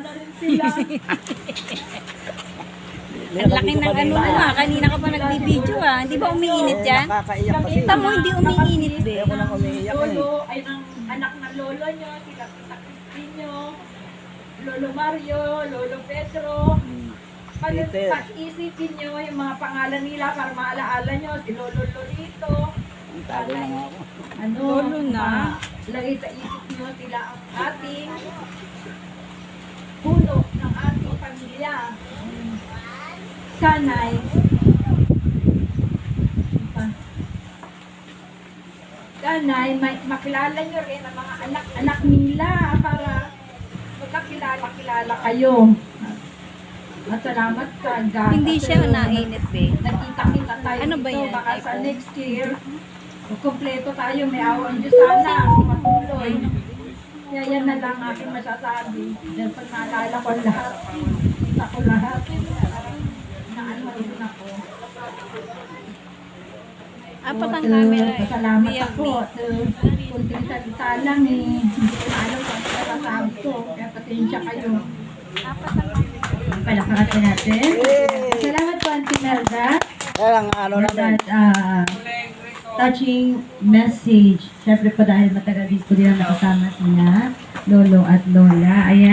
na rin sila. Ang laki ng ano mo ah. Kanina ka pa nagbibideo ah. Hindi ba umiinit yan? Nakakaiyak kasi. Kita mo hindi umiinit be. Ako nang umiiyak yan eh. Lolo, ay ng anak ng lolo nyo, sila Tita Cristino, Lolo Mario, Lolo Pedro. Peter. Pag-isipin nyo yung mga pangalan nila para maalaala nyo, si Lolo Lolito. Ang tago na nga ako. Ano, Lolo na. lagay sa isip nyo sila ang ating puno ng ating pamilya. Sanay. Sanay, makilala nyo rin ang mga anak-anak nila para magkakilala-kilala kayo. At salamat sa God. Hindi siya nainit be. Nakita-kita tayo Ano ba dito. yan? Baka sa next year, kumpleto tayo. May awang Diyos sana. Matuloy. Kaya yan na lang aking masasabi. Dahil pag naalala ko lahat, kita ko lahat. Naano rin ako. Apat ang camera eh. Salamat Beyond ako. Kunting salita lang eh. Hindi ko na alam kung ano masasabi ko. Kaya pasensya kayo. Apat ang camera. Palakatin natin. Salamat po, Auntie Melda. Kaya lang ano For namin. that touching message. Siyempre po dahil matagal din po din nakasama sina Lolo at Lola. Ayan.